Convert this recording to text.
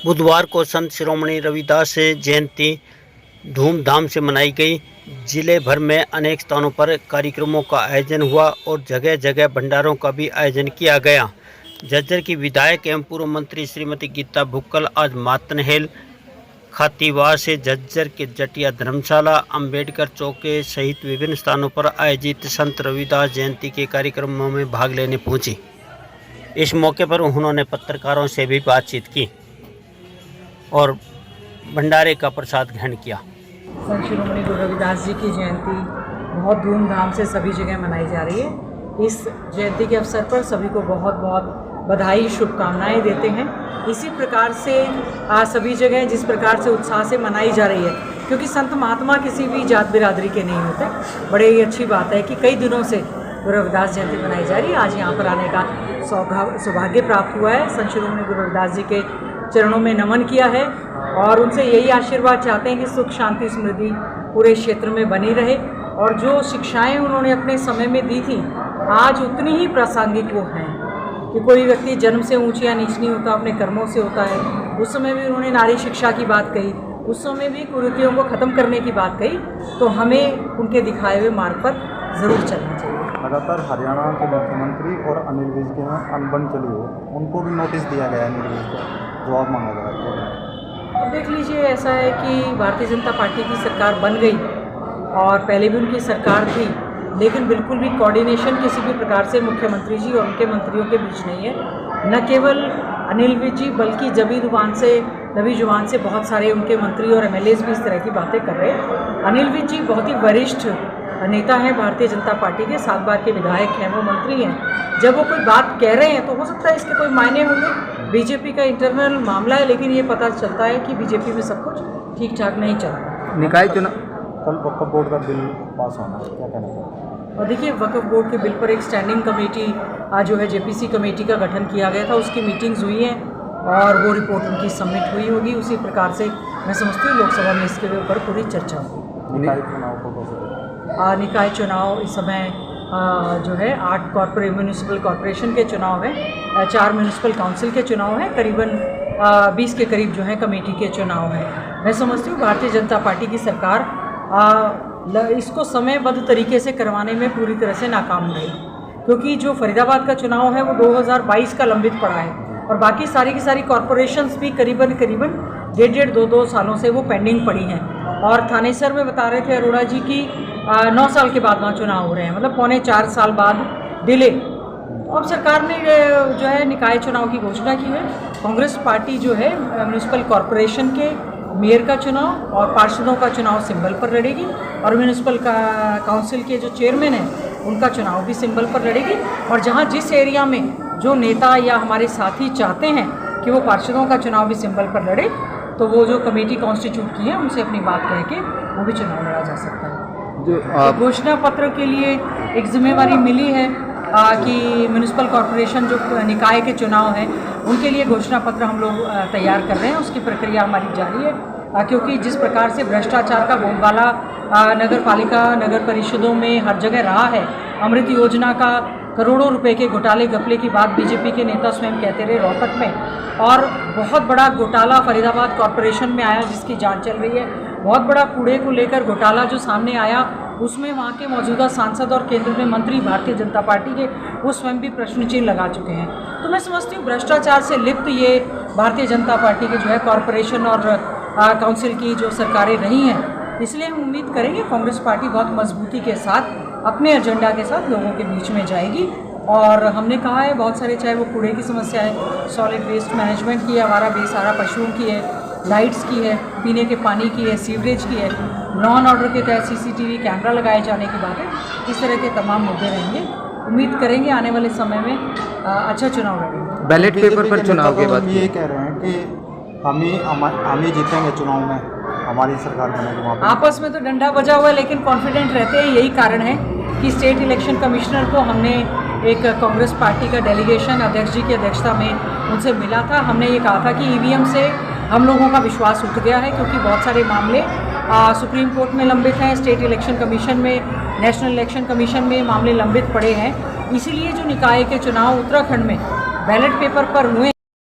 बुधवार को संत शिरोमणि रविदास जयंती धूमधाम से मनाई गई। जिले भर में अनेक स्थानों पर कार्यक्रमों का आयोजन हुआ और जगह जगह भंडारों का भी आयोजन किया गया। झज्जर की विधायक एवं पूर्व मंत्री श्रीमती गीता भुक्कल आज मातनहेल, खातीवास, झज्जर के जटिया धर्मशाला, अंबेडकर चौक सहित विभिन्न स्थानों पर आयोजित संत रविदास जयंती के कार्यक्रमों में भाग लेने पहुंची। इस मौके पर उन्होंने पत्रकारों से भी बातचीत की और भंडारे का प्रसाद ग्रहण किया। संत शिरोमणि गुरु रविदास जी की जयंती बहुत धूमधाम से सभी जगह मनाई जा रही है। इस जयंती के अवसर पर सभी को बहुत बहुत बधाई, शुभकामनाएं देते हैं। इसी प्रकार से सभी जगह जिस प्रकार से उत्साह से मनाई जा रही है, क्योंकि संत महात्मा किसी भी जात बिरादरी के नहीं होते। बड़े ही अच्छी बात है कि कई दिनों से गुरु रविदास जयंती मनाई जा रही है। आज यहाँ पर आने का सौभाग्य प्राप्त हुआ है। संत शिरोमणि गुरु रविदास जी के चरणों में नमन किया है और उनसे यही आशीर्वाद चाहते हैं कि सुख, शांति, समृद्धि पूरे क्षेत्र में बनी रहे। और जो शिक्षाएं उन्होंने अपने समय में दी थी आज उतनी ही प्रासंगिक वो हैं कि कोई व्यक्ति जन्म से ऊंच या नीच नहीं होता, अपने कर्मों से होता है। उस समय भी उन्होंने नारी शिक्षा की बात कही, उस समय भी कुरीतियों को ख़त्म करने की बात कही। तो हमें उनके दिखाए हुए मार्ग पर ज़रूर चलना चाहिए। लगातार हरियाणा के मुख्यमंत्री और अनिल विज के यहाँ अनबन चली हो, उनको भी नोटिस दिया गया है, अनिल विज का जवाब मांगा गया है। अब देख लीजिए, ऐसा है कि भारतीय जनता पार्टी की सरकार बन गई और पहले भी उनकी सरकार थी, लेकिन बिल्कुल भी कोऑर्डिनेशन किसी भी प्रकार से मुख्यमंत्री जी और उनके मंत्रियों के बीच नहीं है। न केवल अनिल विज जी बल्कि नबी जुबान से बहुत सारे उनके मंत्री और एमएलएज भी इस तरह की बातें कर रहे हैं। अनिल विज जी बहुत ही वरिष्ठ नेता हैं भारतीय जनता पार्टी के, 7 बार के विधायक हैं, वो मंत्री हैं। जब वो कोई बात कह रहे हैं तो हो सकता है इसके कोई मायने होंगे। बीजेपी का इंटरनल मामला है, लेकिन ये पता चलता है कि बीजेपी में सब कुछ ठीक ठाक नहीं चल रहा। निकाय चुनाव कल वक्फ बोर्ड का बिल पास होना है, क्या कहना चाहिए? और देखिए, वक्फ बोर्ड के बिल पर एक स्टैंडिंग कमेटी जो है जेपीसी कमेटी का गठन किया गया था, उसकी मीटिंग्स हुई हैं और वो रिपोर्ट उनकी सबमिट हुई होगी। उसी प्रकार से मैं समझती हूँ लोकसभा में इसके ऊपर पूरी चर्चा होगी। निकाय चुनाव इस समय जो है 8 म्यूनिसिपल कॉरपोरेशन के चुनाव हैं, 4 म्यूनिसिपल काउंसिल के चुनाव हैं, करीबन 20 के करीब जो है कमेटी के चुनाव हैं। मैं समझती हूँ भारतीय जनता पार्टी की सरकार इसको समयबद्ध तरीके से करवाने में पूरी तरह से नाकाम रही, क्योंकि जो फरीदाबाद का चुनाव है वो 2022 का लंबित पड़ा है और बाकी सारी की सारी कॉरपोरेशंस भी करीबन 1.5-2 सालों से वो पेंडिंग पड़ी हैं। और थानेसर में बता रहे थे अरोड़ा जी की 9 साल के बाद वहाँ चुनाव हो रहे हैं, मतलब 3.25 साल बाद डिले। अब सरकार ने जो है निकाय चुनाव की घोषणा की है। कांग्रेस पार्टी जो है म्यूनिसिपल कॉरपोरेशन के मेयर का चुनाव और पार्षदों का चुनाव सिंबल पर लड़ेगी और म्यूनिसिपल काउंसिल के जो चेयरमैन हैं उनका चुनाव भी सिंबल पर लड़ेगी। और जहाँ जिस एरिया में जो नेता या हमारे साथी चाहते हैं कि वो पार्षदों का चुनाव भी सिंबल पर लड़े, तो वो जो कमेटी कॉन्स्टिट्यूट की है उनसे अपनी बात कह के वो भी चुनाव लड़ा जा सकता है। जो घोषणा पत्र के लिए एक जिम्मेवारी मिली है कि म्यूनिसिपल कॉरपोरेशन जो निकाय के चुनाव हैं उनके लिए घोषणा पत्र हम लोग तैयार कर रहे हैं। उसकी प्रक्रिया हमारी जारी है, क्योंकि जिस प्रकार से भ्रष्टाचार का बोलबाला नगर पालिका, नगर परिषदों में हर जगह रहा है, अमृत योजना का करोड़ों रुपए के घोटाले घपले की बात बीजेपी के नेता स्वयं कहते रहे रोहतक में, और बहुत बड़ा घोटाला फरीदाबाद कॉरपोरेशन में आया जिसकी जांच चल रही है। बहुत बड़ा कूड़े को लेकर घोटाला जो सामने आया उसमें वहाँ के मौजूदा सांसद और केंद्र में मंत्री भारतीय जनता पार्टी के वो स्वयं भी प्रश्न चिन्ह लगा चुके हैं। तो मैं समझती हूँ भ्रष्टाचार से लिप्त ये भारतीय जनता पार्टी के जो है कॉरपोरेशन और काउंसिल की जो सरकारें रही हैं, इसलिए हम उम्मीद करेंगे कांग्रेस पार्टी बहुत मजबूती के साथ अपने एजेंडा के साथ लोगों के बीच में जाएगी। और हमने कहा है बहुत सारे, चाहे वो कूड़े की समस्या है, सॉलिड वेस्ट मैनेजमेंट की है, आवारा बेसहारा पशुओं की है, लाइट्स की है, पीने के पानी की है, सीवरेज की है, लॉ एंड ऑर्डर के तहत सीसीटीवी कैमरा लगाए जाने की बात है। इस तरह के तमाम मुद्दे रहेंगे। उम्मीद करेंगे आने वाले समय में अच्छा चुनाव लड़ेंगे। बैलेट पेपर पर चुनाव के बाद ये कह रहे हैं कि हम ही जीतेंगे चुनाव में, हमारी सरकार बनेगी। आपस में तो डंडा बजा हुआ है, लेकिन कॉन्फिडेंट रहते हैं। यही कारण है कि स्टेट इलेक्शन कमिश्नर को हमने एक कांग्रेस पार्टी का डेलीगेशन अध्यक्ष जी की अध्यक्षता में उनसे मिला था। हमने ये कहा था कि ईवीएम से हम लोगों का विश्वास उठ गया है, क्योंकि बहुत सारे मामले सुप्रीम कोर्ट में लंबित हैं, स्टेट इलेक्शन कमीशन में, नेशनल इलेक्शन कमीशन में मामले लंबित पड़े हैं। इसीलिए जो निकाय के चुनाव उत्तराखंड में बैलेट पेपर पर हुए